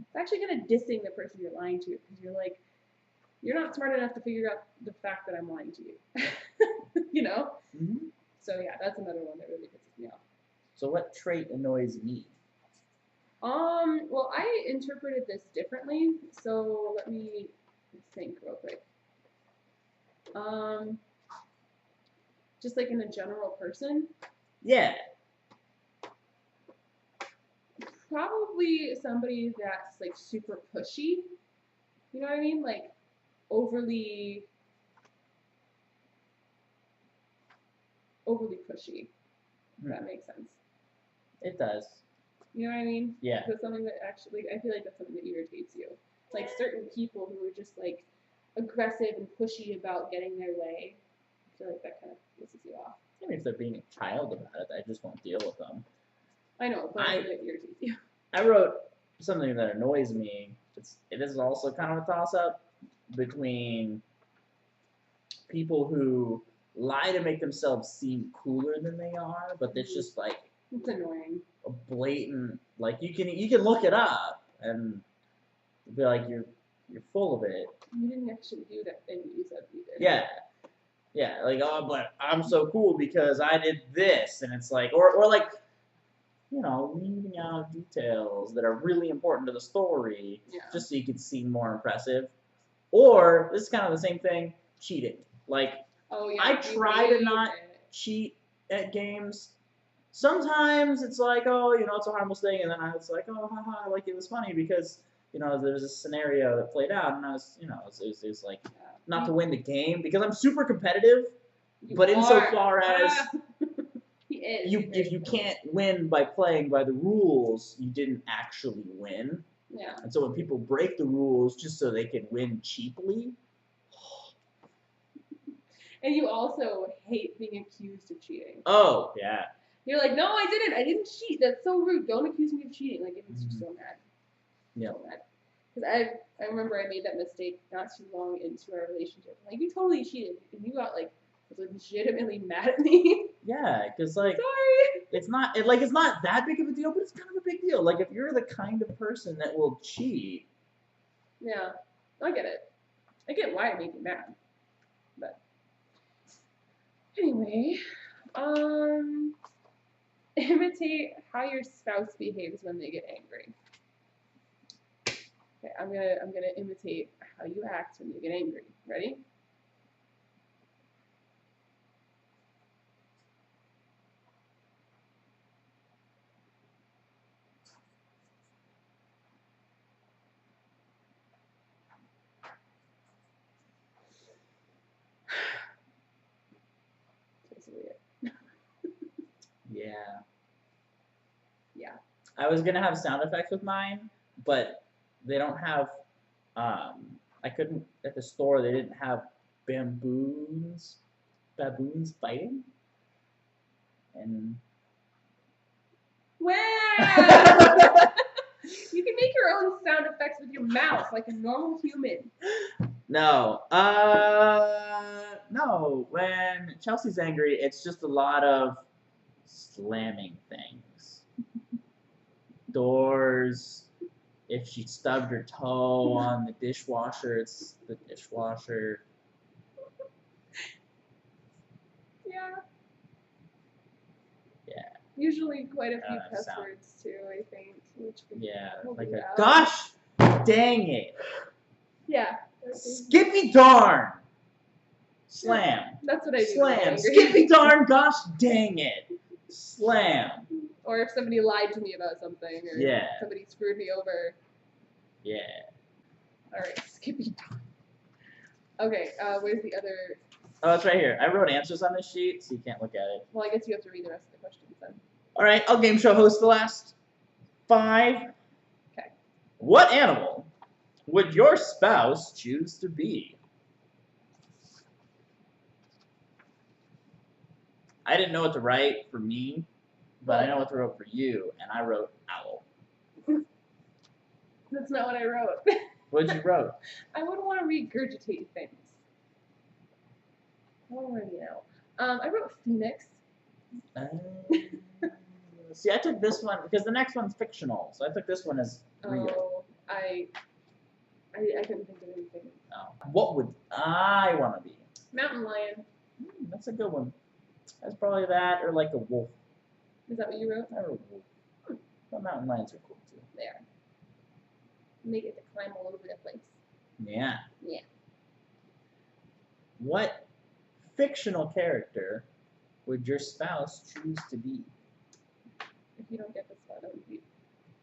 it's actually kind of dissing the person you're lying to, because you're like, you're not smart enough to figure out the fact that I'm lying to you, you know? So yeah, that's another one that really pisses me off.
So what trait annoys me?
Well, I interpreted this differently, so let me think real quick. Just like in a general person.
Yeah.
Probably somebody that's like super pushy. You know what I mean? Like overly pushy. If that makes sense.
It does.
You know what I mean?
Yeah.
That's something that actually, I feel like that's something that irritates you. like certain people who are just like aggressive and pushy about getting their way. I feel like that kind of pisses you off.
I mean, if they're being a child about it, I just won't deal with them.
I know, but it irritates you.
I wrote something that annoys me. It is also kind of a toss-up between people who lie to make themselves seem cooler than they are, but it's just like
it's annoying.
A blatant, like you can look it up and be like you're full of it.
You didn't actually do that thing you said you did.
Yeah, like but I'm so cool because I did this, and it's like or like leaving out details that are really important to the story just so you can seem more impressive. Or this is kind of the same thing, cheating. Like I try to not cheat at games. Sometimes it's like, it's a harmless thing, and then it's like, oh, haha, like it was funny because, there's a scenario that played out, and I was, it was like, not to win the game, because I'm super competitive, but insofar as if you can't win by playing by the rules, you didn't actually win.
Yeah.
And so when people break the rules just so they can win cheaply.
And you also hate being accused of cheating.
Oh, yeah.
You're like, no, I didn't cheat. That's so rude. Don't accuse me of cheating. Like, it makes you so mad.
Yeah.
So mad. Because I remember I made that mistake not too long into our relationship. Like, you totally cheated. And you got, like, legitimately mad at me.
Yeah, because, like,
sorry.
It's not that big of a deal, but it's kind of a big deal. Like, if you're the kind of person that will cheat.
Yeah. I get it. I get why it made you mad. But. Anyway. Imitate how your spouse behaves when they get angry. Okay, I'm gonna imitate how you act when you get angry. Ready?
Yeah.
Yeah.
I was gonna have sound effects with mine, but they don't have. I couldn't at the store. They didn't have baboons fighting, and.
Wow! You can make your own sound effects with your mouth like a normal human.
No. No. When Chelsea's angry, it's just a lot of slamming things. Doors. If she stubbed her toe on the dishwasher, it's the dishwasher.
Yeah.
Yeah.
Usually quite a few cuss words too, I think.
Like a gosh dang it.
Yeah.
Skippy darn. Slam.
That's what I do.
Slam. Skippy darn gosh dang it. Slam.
Or if somebody lied to me about something, or somebody screwed me over.
Yeah.
Alright, Skippy darn. Okay, where's the other?
Oh, it's right here. I wrote answers on this sheet, so you can't look at it.
Well, I guess you have to read the rest of the questions then.
Alright, I'll game show host the last 5.
Okay.
What animal would your spouse choose to be? I didn't know what to write for me, but I know what to write for you, and I wrote owl.
That's not what I wrote.
What did you wrote?
I wouldn't want to regurgitate things. I don't already know. I wrote phoenix.
See, I took this one because the next one's fictional, so I took this one as real.
Oh, I couldn't think of anything.
Oh. What would I want to be?
Mountain lion.
That's a good one. That's probably that, or like a wolf.
Is that what you wrote?
I wrote wolf. But mountain lions are cool too.
They are. And they get to climb all over the place.
Yeah.
Yeah.
What fictional character would your spouse choose to be?
If you don't get this one, I would be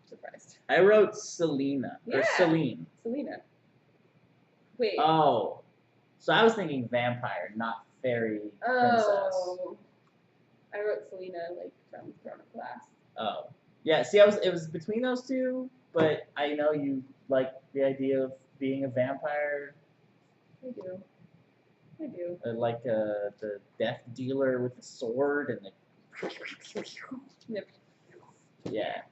surprised.
I wrote Selena.
Yeah.
Or Celine.
Selena. Wait.
Oh. So I was thinking vampire, not fairy princess.
Oh. I wrote Selena, like, from Throne of Glass.
Oh. Yeah, see, it was between those two, but I know you like the idea of being a vampire,
I do. I do.
like the death dealer with the sword and the.
Yep.
Yeah,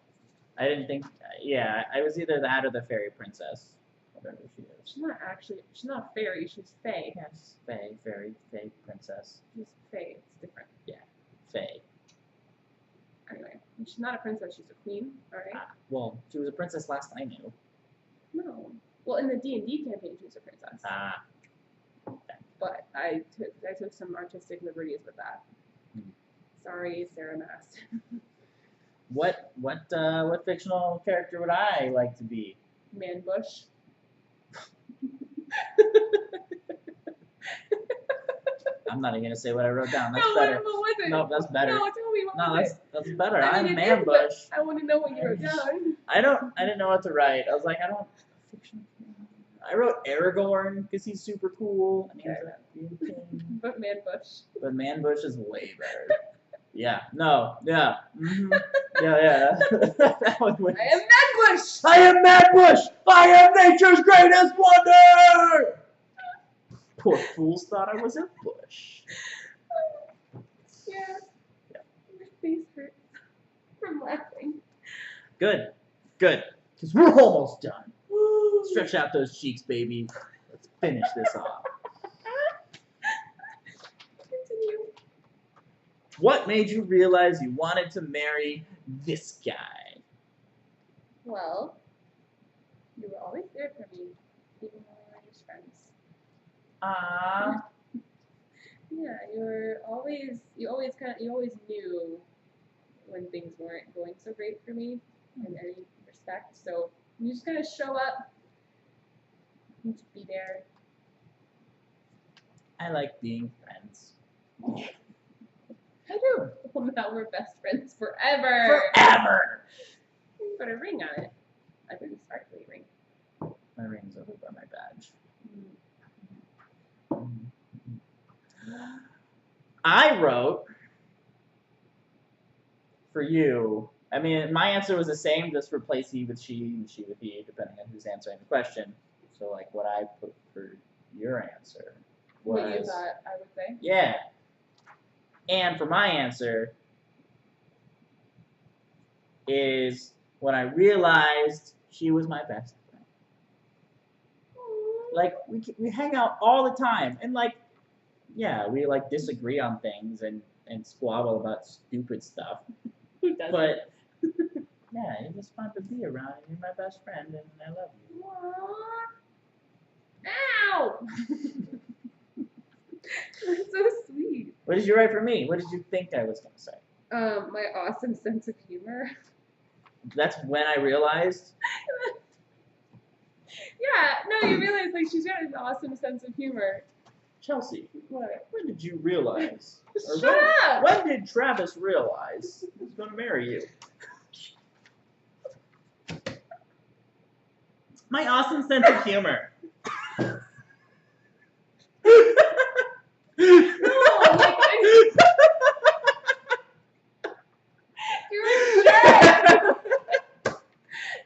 I didn't think. Yeah, I was either that or the fairy princess, whatever she is.
She's not a fairy, she's fae.
Yes, fae, fairy, fae, princess.
She's fae, it's different.
Fae.
Anyway, she's not a princess, she's a queen, alright?
Well, she was a princess last I knew.
No. Well, in the D&D campaign, she was a princess.
Ah.
But I took some artistic liberties with that.
Hmm.
Sorry, Sarah Mast.
What fictional character would I like to be?
Man Bush.
I'm not even gonna say what I wrote down. That's
No,
better.
what was it?
No, that's better.
No, tell me what
No,
was
that's
it?
better.
I mean,
I'm
it
Man
is, but
Bush.
I want to know what you wrote down.
I didn't know what to write. I was like, I wrote Aragorn because he's super cool and he has that green thing.
But Man Bush.
But Man Bush is way better. Yeah. No. Yeah. Mm-hmm. Yeah. That one wins.
I am Man Bush!
I am Man Bush! I am nature's greatest wonder! Poor fools thought I was a bush.
Yeah. My face hurts from laughing.
Good. Because we're almost done. Stretch out those cheeks, baby. Let's finish this off.
Continue.
What made you realize you wanted to marry this guy?
Well, you were always there for me, even when we were just friends.
Ah.
Yeah, you always knew when things weren't going so great for me in any respect. So you just kind of show up and just be there.
I like being friends.
I do. Well, now we're best friends forever.
Forever!
You put a ring on it. A really sparkly ring.
My ring's over by my badge. I wrote for you. I mean, my answer was the same, just replace he with she and she with he, depending on who's answering the question. So, like, what I put for your answer was.
What you thought I would say?
Yeah. And for my answer is when I realized she was my best friend. Like, we hang out all the time, and like, yeah, we like disagree on things and squabble about stupid stuff.
Who doesn't?
But yeah, it's just fun to be around, and you're my best friend, and I love you.
Aww. Ow! That's so sweet.
What did you write for me? What did you think I was gonna say?
My awesome sense of humor.
That's when I realized.
Yeah, no, you realize like she's got an awesome sense of humor.
Chelsea,
What?
when did you realize? Or
Shut up!
When did Travis realize he was gonna marry you? My awesome sense of humor.
No, like you're a jerk.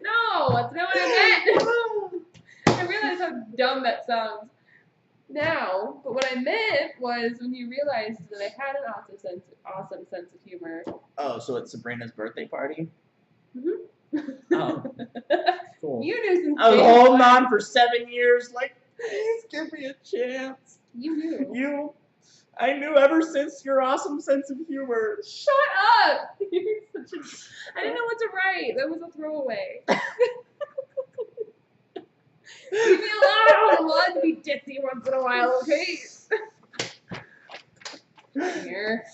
No, that's not what I meant. I realize how dumb that sounds now, but what I meant was when you realized that I had an awesome sense of humor.
Oh, so it's Sabrina's birthday party?
Mm-hmm.
Oh, cool.
You knew since
I was
day
holding
one.
on for 7 years, like, please give me a chance.
You knew.
I knew ever since your awesome sense of humor.
Shut up! You're such a... I didn't know what to write. That was a throwaway. Leave me alone. I'm allowed to be ditzy once in a while, okay? Here.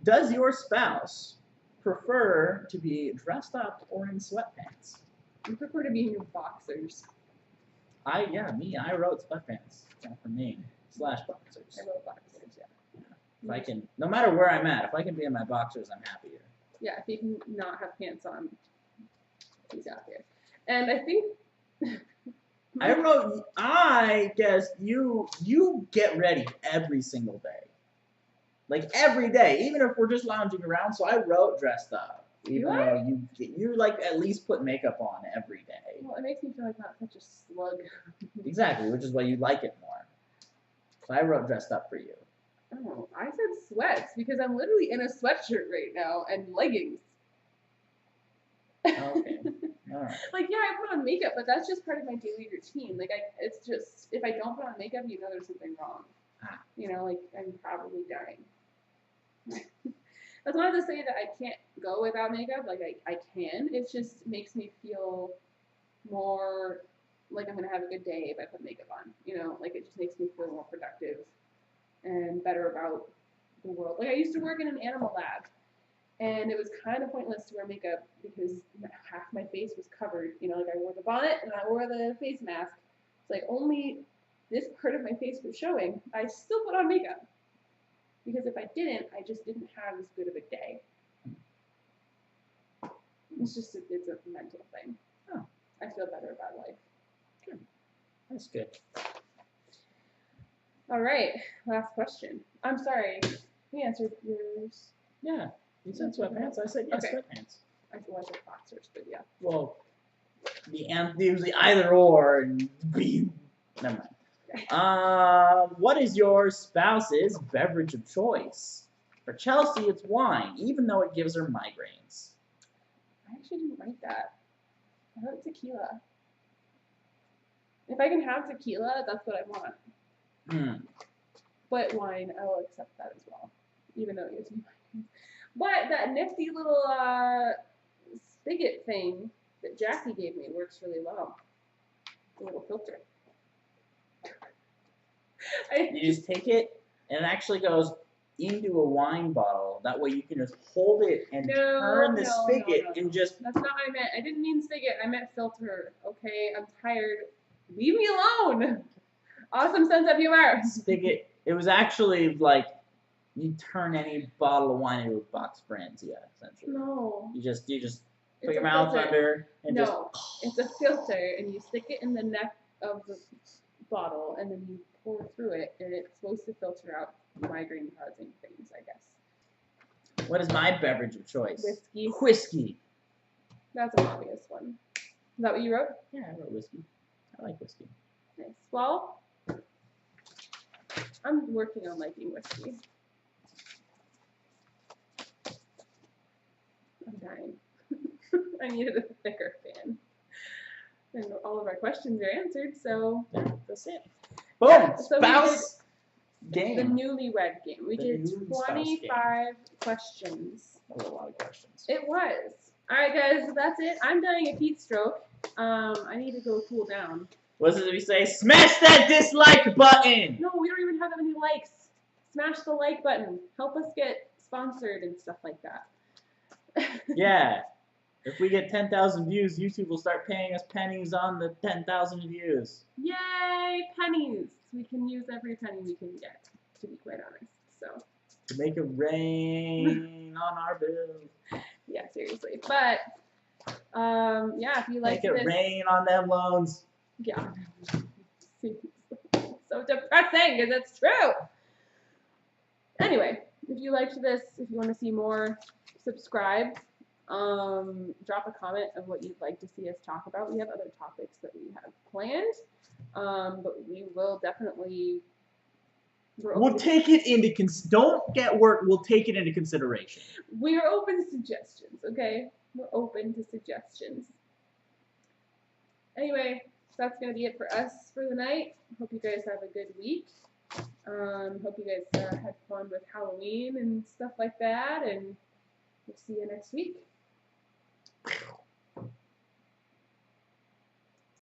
Does your spouse prefer to be dressed up or in sweatpants?
You prefer to be in your boxers.
I wrote sweatpants. Yeah, for me. / boxers.
I wrote boxers, yeah.
If I can, no matter where I'm at, if I can be in my boxers, I'm happier.
Yeah, if you can not have pants on, he's out there. And I think...
I guess you get ready every single day. Like every day, even if we're just lounging around. So I wrote dressed up. Even though you like at least put makeup on every day.
Well, it makes me feel like not such a slug.
Exactly, which is why you like it more. So I wrote dressed up for you.
Oh, I said sweats because I'm literally in a sweatshirt right now and leggings.
Okay. All right.
Like, yeah, I put on makeup, but that's just part of my daily routine. Like, it's just, if I don't put on makeup, you know there's something wrong.
Ah.
You know, like, I'm probably dying. That's not to say that I can't go without makeup. Like, I can. It just makes me feel more like I'm going to have a good day if I put makeup on. You know, like, it just makes me feel more productive and better about the world. Like, I used to work in an animal lab. And it was kind of pointless to wear makeup because half my face was covered. You know, like I wore the bonnet and I wore the face mask. It's like only this part of my face was showing. I still put on makeup because if I didn't, I just didn't have as good of a day. It's just it's a mental thing.
Oh.
I feel better about life.
Good. That's good.
All right, last question. I'm sorry. We answered yours.
Yeah. You said sweatpants. I said yes,
Okay.
sweatpants.
I said boxers, but yeah.
Well, usually either or and be. Never mind. What is your spouse's beverage of choice? For Chelsie, it's wine, even though it gives her migraines.
I actually didn't write that. I wrote tequila. If I can have tequila, that's what I want. But wine, I will accept that as well, even though it gives me migraines. But that nifty little spigot thing that Jackie gave me works really well. The little filter.
You just take it, and it actually goes into a wine bottle. That way you can just hold it and turn the spigot and just...
That's not what I meant. I didn't mean spigot. I meant filter. Okay, I'm tired. Leave me alone. Awesome sense of humor.
Spigot. It was actually like... You turn any bottle of wine into a box Franzia, essentially.
No.
You just put your mouth under and just.
No, it's a filter, and you stick it in the neck of the bottle, and then you pour through it, and it's supposed to filter out migraine-causing things, I guess.
What is my beverage of choice?
Whiskey.
Whiskey.
That's an obvious one. Is that what you wrote?
Yeah, I wrote whiskey. I like whiskey.
Nice. Well, I'm working on liking whiskey. I'm dying. I needed a thicker fan. And all of our questions are answered, so
yeah, that's it. Boom!
Yeah, so
spouse game.
The Newlywed Game. We did 25 questions.
That was a lot of questions.
It was. Alright guys, so that's it. I'm dying of heat stroke. I need to go cool down.
What does we say? Smash that dislike button!
No, we don't even have that many likes. Smash the like button. Help us get sponsored and stuff like that.
Yeah. If we get 10,000 views, YouTube will start paying us pennies on the 10,000 views.
Yay, pennies! We can use every penny we can get, to be quite honest. So.
To make it rain on our bills.
Yeah, seriously. But, yeah, if you like
this. Make it rain on them loans.
Yeah. So depressing, because it's true. Anyway, if you liked this, if you want to see more, subscribe. Drop a comment of what you'd like to see us talk about. We have other topics that we have planned, but we will definitely.
We'll take it into don't get work. We'll take it into consideration.
We are open to suggestions. Okay, we're open to suggestions. Anyway, that's gonna be it for us for the night. Hope you guys have a good week. Hope you guys had fun with Halloween and stuff like that, and we'll see you next week.